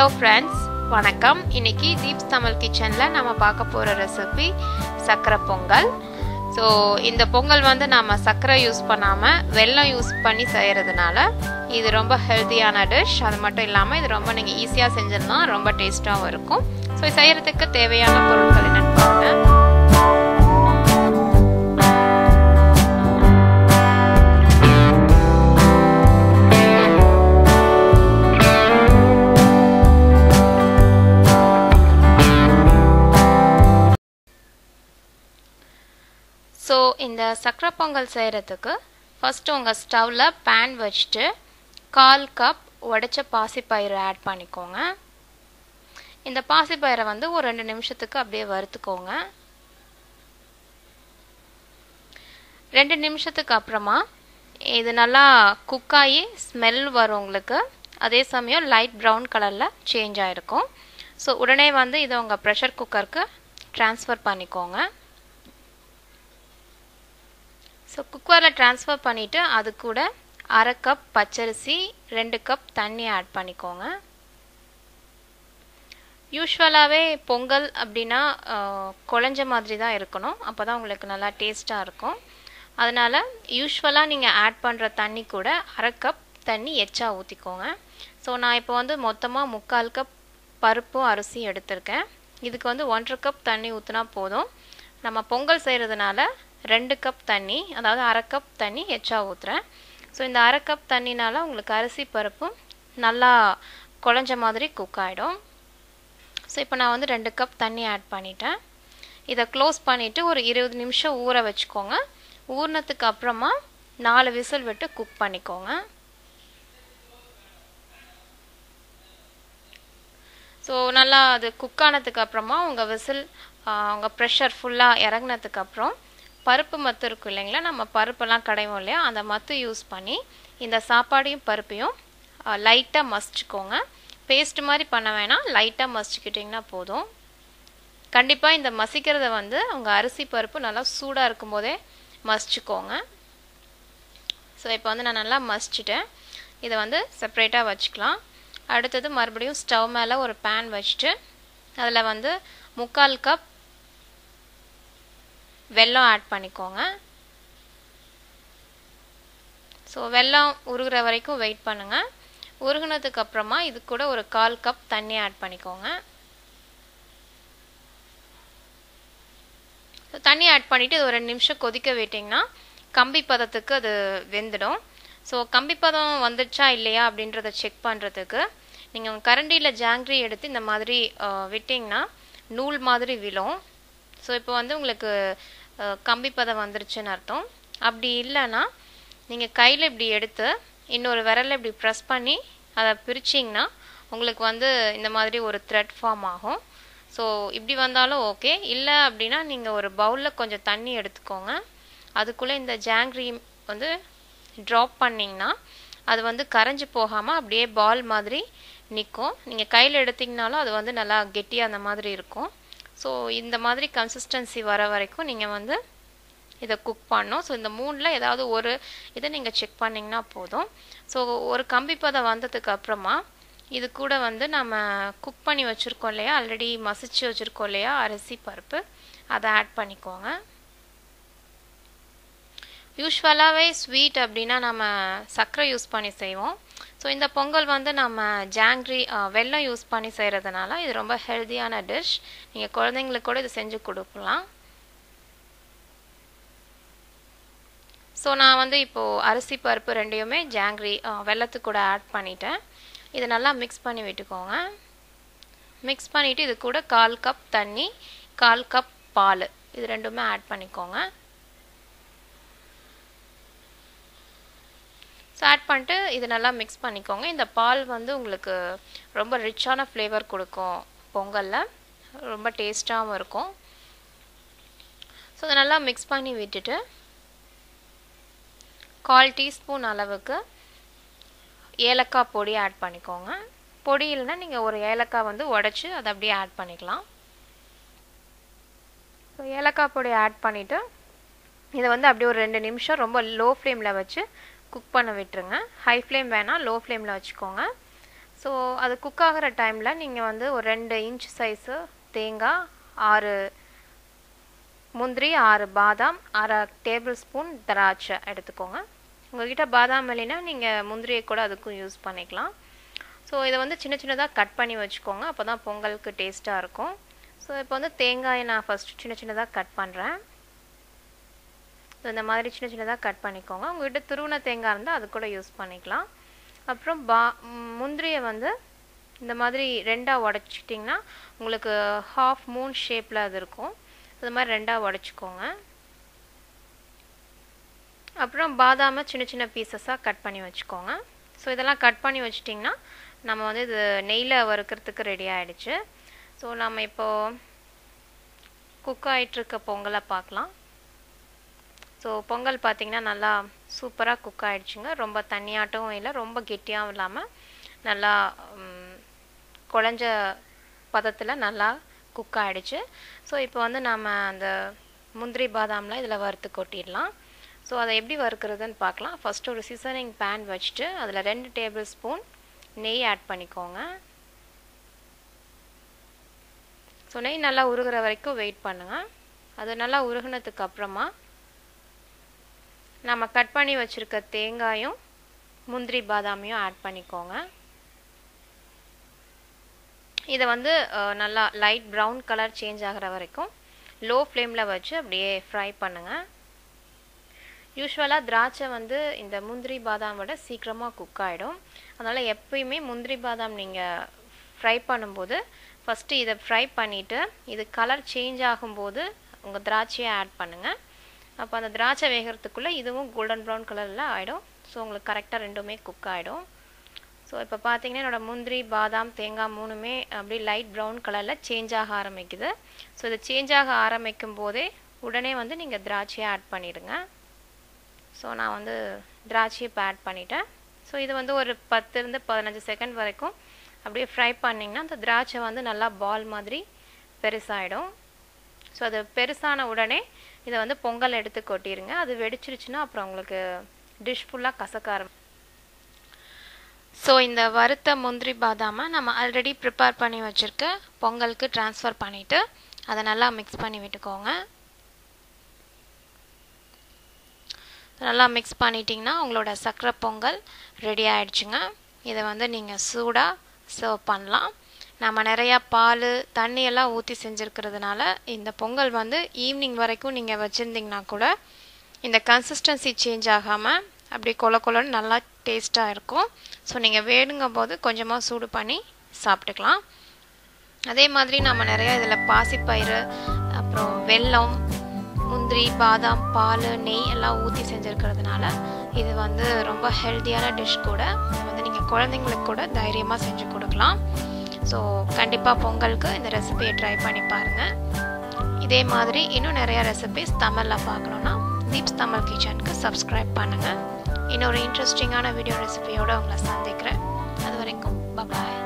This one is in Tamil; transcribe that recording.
Hello friends, வணக்கம். இன்னைக்கு DeepstamilKitchenல நாம பார்க்க போற ரெசிபி சக்கரை பொங்கல். சோ இந்த பொங்கல் வந்து நாம சக்கரை யூஸ் பண்ணாம வெல்லம் யூஸ் பண்ணி செய்யறதுனால இது ரொம்ப ஹெல்தியான டிஷ். அது மட்டும் இல்லாம இது ரொம்ப நீங்க ஈஸியா செஞ்சிரலாம், ரொம்ப டேஸ்டாவும் இருக்கும். சோ செய்யறதுக்கு தேவையான பொருட்கள் என்னன்னு பாருங்க. So இந்த சக்கரை பொங்கல் செய்யறதுக்கு ஃபர்ஸ்ட் உங்க ஸ்டவ்ல pan வச்சிட்டு 1/4 கப் உடைச்ச பாசிப்பயிறு ஆட் பண்ணிக்கோங்க. இந்த பாசிப்பயிரை வந்து ஒரு 2 நிமிஷத்துக்கு அப்படியே வறுத்துக்கோங்க. 2 நிமிஷத்துக்கு அப்புறமா இது நல்லா குக் ஆகி ஸ்மெல் வரும் உங்களுக்கு. அதே சமயம் லைட் brown கலர்ல சேஞ்ச் ஆயிருக்கும். ஸோ உடனே வந்து இதை உங்க ப்ரெஷர் குக்கருக்கு ட்ரான்ஸ்ஃபர் பண்ணிக்கோங்க. ஸோ குக்கரில் ட்ரான்ஸ்ஃபர் பண்ணிவிட்டு அது கூட 1/2 கப் பச்சரிசி 2 கப் தண்ணி ஆட் பண்ணிக்கோங்க. யூஸ்வலாகவே பொங்கல் அப்படின்னா குழஞ்ச மாதிரி தான் இருக்கணும், அப்போ தான் உங்களுக்கு நல்லா டேஸ்ட்டாக இருக்கும். அதனால் யூஸ்வலாக நீங்கள் ஆட் பண்ணுற தண்ணி கூட 1/2 கப் தண்ணி எச்சா ஊற்றிக்கோங்க. ஸோ நான் இப்போ வந்து மொத்தமாக 3/4 கப் பருப்பும் அரிசியும் எடுத்திருக்கேன். இதுக்கு வந்து 1/2 கப் தண்ணி ஊற்றினா போதும். நம்ம பொங்கல் செய்கிறதுனால 2 கப் தண்ணி, அதாவது 1/2 கப் தண்ணி எச்சா ஊற்றுறேன். ஸோ இந்த 1/2 கப் தண்ணினால உங்களுக்கு அரிசி பருப்பும் நல்லா குழஞ்ச மாதிரி குக் ஆகிடும். ஸோ இப்போ நான் வந்து 2 கப் தண்ணி ஆட் பண்ணிட்டேன். இதை க்ளோஸ் பண்ணிவிட்டு ஒரு 20 நிமிஷம் ஊற வச்சுக்கோங்க. ஊறினதுக்கு அப்புறமா 4 விசில் விட்டு குக் பண்ணிக்கோங்க. ஸோ நல்லா அது குக் ஆனதுக்கு அப்புறமா உங்கள் விசில் உங்கள் ப்ரெஷர் ஃபுல்லாக இறங்கினதுக்கு அப்புறம் பருப்பு மத்து இருக்கும் இல்லைங்களா, நம்ம பருப்பெல்லாம் கடைவோம் இல்லையா, அந்த மத்து யூஸ் பண்ணி இந்த சாப்பாடையும் பருப்பையும் லைட்டாக மசிச்சுக்கோங்க. பேஸ்ட் மாதிரி பண்ண வேணாம், லைட்டாக மசிச்சுக்கிட்டிங்கன்னா போதும். கண்டிப்பாக இந்த மசிக்கிறத வந்து உங்கள் அரிசி பருப்பு நல்லா சூடாக இருக்கும்போதே மசிச்சுக்கோங்க. ஸோ இப்போ வந்து நான் நல்லா மசிச்சுட்டேன். இதை வந்து செப்பரேட்டாக வச்சுக்கலாம். அடுத்தது மறுபடியும் ஸ்டவ் மேலே ஒரு பேன் வச்சுட்டு அதில் வந்து 3/4 கப் வெல்லம் ஆட் பண்ணிக்கோங்க. ஸோ வெல்லம் உருகிற வரைக்கும் வெயிட் பண்ணுங்கள். உருகினதுக்கு அப்புறமா இது கூட ஒரு 1/4 கப் தண்ணி ஆட் பண்ணிக்கோங்க. தண்ணி ஆட் பண்ணிவிட்டு இது ஒரு 2 நிமிஷம் கொதிக்க விட்டிங்கன்னா கம்பி பதத்துக்கு அது வெந்துடும். ஸோ கம்பி பதம் வந்துடுச்சா இல்லையா அப்படின்றத செக் பண்ணுறதுக்கு நீங்கள் உங்கள் கரண்டியில் ஜாங்கிரி எடுத்து இந்த மாதிரி விட்டிங்கன்னா நூல் மாதிரி விழும். ஸோ இப்போ வந்து உங்களுக்கு கம்பி பதம் வந்துருச்சுன்னு அர்த்தம். அப்படி இல்லைன்னா நீங்கள் கையில் இப்படி எடுத்து இன்னொரு விரலில் இப்படி ப்ரெஸ் பண்ணி அதை பிரிச்சிங்கன்னா உங்களுக்கு வந்து இந்த மாதிரி ஒரு த்ரெட் ஃபார்ம் ஆகும். ஸோ இப்படி வந்தாலும் ஓகே. இல்லை அப்படின்னா நீங்கள் ஒரு பவுலில் கொஞ்சம் தண்ணி எடுத்துக்கோங்க. அதுக்குள்ளே இந்த ஜாங்கிரி வந்து ட்ராப் பண்ணிங்கன்னா அது வந்து கரைஞ்சி போகாமல் அப்படியே பால் மாதிரி நிற்கும். நீங்கள் கையில் எடுத்திங்கனாலும் அது வந்து நல்லா கெட்டியாக அந்த மாதிரி இருக்கும். ஸோ இந்த மாதிரி கன்சிஸ்டன்சி வர வரைக்கும் நீங்கள் வந்து இதை குக் பண்ணணும். ஸோ இந்த 3ல் ஏதாவது ஒரு இதை நீங்கள் செக் பண்ணிங்கன்னா போதும். ஸோ ஒரு கம்பி பதம் வந்ததுக்கு அப்புறமா இது கூட வந்து நம்ம குக் பண்ணி வச்சுருக்கோம் இல்லையா, ஆல்ரெடி மசிச்சு வச்சுருக்கோம் இல்லையா அரிசி பருப்பு, அதை ஆட் பண்ணிக்கோங்க. யூஸ்வலாகவே ஸ்வீட் அப்படின்னா நம்ம சர்க்கரை யூஸ் பண்ணி செய்வோம். ஸோ இந்த பொங்கல் வந்து நம்ம ஜாங்கிரி வெல்லம் யூஸ் பண்ணி செய்கிறதுனால இது ரொம்ப ஹெல்தியான டிஷ். நீங்கள் குழந்தைங்களுக்கு கூட இது செஞ்சு கொடுக்கலாம். ஸோ நான் வந்து இப்போது அரிசி பருப்பு ரெண்டையுமே ஜாங்கிரி வெல்லத்துக்கு கூட ஆட் பண்ணிட்டேன். இதை நல்லா மிக்ஸ் பண்ணி விட்டுக்கோங்க. மிக்ஸ் பண்ணிவிட்டு இது கூட 1/4 கப் தண்ணி 1/4 கப் பால் இது ரெண்டுமே ஆட் பண்ணிக்கோங்க. ஸோ ஆட் பண்ணிட்டு இது நல்லா மிக்ஸ் பண்ணிக்கோங்க. இந்த பால் வந்து உங்களுக்கு ரொம்ப ரிச்சான ஃப்ளேவர் கொடுக்கும் பொங்கலில், ரொம்ப டேஸ்ட்டாகவும் இருக்கும். ஸோ அதை நல்லா மிக்ஸ் பண்ணி விட்டுட்டு 1/4 டீஸ்பூன் அளவுக்கு ஏலக்காய் பொடி ஆட் பண்ணிக்கோங்க. பொடி இல்லைன்னா நீங்கள் ஒரு ஏலக்காய் வந்து உடச்சி அதை அப்படியே ஆட் பண்ணிக்கலாம். ஸோ ஏலக்காய் பொடி ஆட் பண்ணிவிட்டு இதை வந்து அப்படியே ஒரு 2 நிமிஷம் ரொம்ப லோ ஃப்ளேமில் வச்சு குக் பண்ண விட்டுருங்க. ஹை ஃப்ளேம் வேணால் லோ ஃப்ளேமில் வச்சுக்கோங்க. ஸோ அது குக் ஆகிற டைமில் நீங்கள் வந்து ஒரு 2 இன்ச் சைஸு தேங்காய், 6 முந்திரி, 6 பாதாம், 1/2 டேபிள் ஸ்பூன் திராட்சை எடுத்துக்கோங்க. உங்கள்கிட்ட பாதாம் இல்லைன்னா நீங்கள் முந்திரியை கூட அதுக்கும் யூஸ் பண்ணிக்கலாம். ஸோ இதை வந்து சின்ன சின்னதாக கட் பண்ணி வச்சுக்கோங்க, அப்போ தான் பொங்கலுக்கு டேஸ்ட்டாக இருக்கும். ஸோ இப்போ வந்து தேங்காயை நான் ஃபஸ்ட்டு சின்ன சின்னதாக கட் பண்ணுறேன். ஸோ இந்த மாதிரி சின்ன சின்னதாக கட் பண்ணிக்கோங்க. உங்கள்கிட்ட துருவின தேங்காய் இருந்தால் அது கூட யூஸ் பண்ணிக்கலாம். அப்புறம் முந்திரியை வந்து இந்த மாதிரி 2ஆக உடச்சிட்டிங்கன்னா உங்களுக்கு ஹாஃப் மூன் ஷேப்பில் அது இருக்கும். அது மாதிரி 2ஆக உடச்சிக்கோங்க. அப்புறம் பாதாமை சின்ன சின்ன பீசஸாக கட் பண்ணி வச்சுக்கோங்க. ஸோ இதெல்லாம் கட் பண்ணி வச்சிட்டிங்கன்னா நம்ம வந்து இது நெய்யில் வறுக்கிறதுக்கு ரெடி ஆகிடுச்சு. ஸோ நம்ம இப்போது குக் ஆகிட்டுருக்க பொங்கலை பார்க்கலாம். ஸோ பொங்கல் பார்த்திங்கன்னா நல்லா சூப்பராக குக் ஆகிடுச்சுங்க. ரொம்ப தண்ணியாட்டவும் இல்லை, ரொம்ப கெட்டியாகவும் இல்லாமல் நல்லா குழஞ்ச பதத்தில் நல்லா குக் ஆகிடுச்சு. ஸோ இப்போ வந்து நம்ம அந்த முந்திரி பாதாம்லாம் இதில் வறுத்து கொட்டிடலாம். ஸோ அதை எப்படி வறுக்கிறதுன்னு பார்க்கலாம். ஃபஸ்ட்டு ஒரு சீசனிங் பேன் வச்சுட்டு அதில் 2 டேபிள் ஸ்பூன் நெய் ஆட் பண்ணிக்கோங்க. ஸோ நெய் நல்லா உருகிற வரைக்கும் வெயிட் பண்ணுங்கள். அது நல்லா உருகினதுக்கு அப்புறமா நம்ம கட் பண்ணி வச்சுருக்க தேங்காயும் முந்திரி பாதாமையும் ஆட் பண்ணிக்கோங்க. இதை வந்து நல்லா லைட் ப்ரௌன் கலர் சேஞ்ச் ஆகிற வரைக்கும் லோ ஃப்ளேமில் வச்சு அப்படியே ஃப்ரை பண்ணுங்கள். யூஸ்வலாக திராட்சை வந்து இந்த முந்திரி பாதாம் விட சீக்கிரமாக குக் ஆகிடும். அதனால் எப்பயுமே முந்திரி பாதாம் நீங்கள் ஃப்ரை பண்ணும்போது ஃபஸ்ட்டு இதை ஃப்ரை பண்ணிவிட்டு இது கலர் சேஞ்ச் ஆகும்போது உங்கள் திராட்சையை ஆட் பண்ணுங்கள். அப்போ அந்த திராட்சை வேகிறதுக்குள்ளே இதுவும் கோல்டன் ப்ரௌன் கலரில் ஆகிடும். ஸோ உங்களுக்கு கரெக்டாக ரெண்டுமே குக் ஆகிடும். ஸோ இப்போ பார்த்தீங்கன்னா என்னோடய முந்திரி பாதாம் தேங்காய் மூணுமே அப்படி லைட் ப்ரௌன் கலரில் சேஞ்ச் ஆக ஆரம்பிக்குது. ஸோ இது சேஞ்ச் ஆக ஆரம்பிக்கும் போதே உடனே வந்து நீங்கள் திராட்சையை ஆட் பண்ணிடுங்க. ஸோ நான் வந்து திராட்சையை இப்போ ஆட் பண்ணிட்டேன். ஸோ இது வந்து ஒரு 10 to 15 செகண்ட் வரைக்கும் அப்படியே ஃப்ரை பண்ணிங்கன்னா அந்த திராட்சை வந்து நல்லா பால் மாதிரி பெருசாகிடும். ஸோ அது பெருசான உடனே இதை வந்து பொங்கல் எடுத்து கொட்டிடுங்க. அது வெடிச்சிருச்சுன்னா அப்புறம் உங்களுக்கு டிஷ் ஃபுல்லாக கசக்க ஆரம்பிக்கும். ஸோ இந்த வறுத்த முந்திரி பாதாமை நம்ம ஆல்ரெடி ப்ரிப்பேர் பண்ணி வச்சுருக்க பொங்கலுக்கு ட்ரான்ஸ்ஃபர் பண்ணிவிட்டு அதை நல்லா மிக்ஸ் பண்ணி விட்டுக்கோங்க. நல்லா மிக்ஸ் பண்ணிட்டிங்கன்னா உங்களோட சர்க்கரை பொங்கல் ரெடி ஆகிடுச்சுங்க. இதை வந்து நீங்கள் சூடாக சர்வ் பண்ணலாம். நம்ம நிறையா பால் தண்ணியெல்லாம் ஊற்றி செஞ்சுருக்கிறதுனால இந்த பொங்கல் வந்து ஈவினிங் வரைக்கும் நீங்கள் வச்சுருந்திங்கன்னா கூட இந்த கன்சிஸ்டன்சி சேஞ்ச் ஆகாமல் அப்படி கொல கொலன்னு நல்லா டேஸ்ட்டாக இருக்கும். ஸோ நீங்கள் வேணுங்கும் போது கொஞ்சமாக சூடு பண்ணி சாப்பிட்டுக்கலாம். அதே மாதிரி நம்ம நிறையா இதில் பாசிப்பயிறு, அப்புறம் வெல்லம், முந்திரி, பாதாம், பால், நெய் எல்லாம் ஊற்றி செஞ்சுருக்கிறதுனால இது வந்து ரொம்ப ஹெல்த்தியான டிஷ் கூட. இது வந்து நீங்கள் குழந்தைங்களுக்கு கூட தைரியமாக செஞ்சு கொடுக்கலாம். ஸோ கண்டிப்பாக பொங்கலுக்கு இந்த ரெசிபியை ட்ரை பண்ணி பாருங்கள். இதே மாதிரி இன்னும் நிறையா ரெசிபிஸ் தமிழில் பார்க்கணுன்னா தீப்ஸ் தமிழ் கிச்சனுக்கு சப்ஸ்கிரைப் பண்ணுங்கள். இன்னொரு இன்ட்ரெஸ்டிங்கான வீடியோ ரெசிபியோடு உங்களை சந்திக்கிறேன். அது வரைக்கும் பாய்.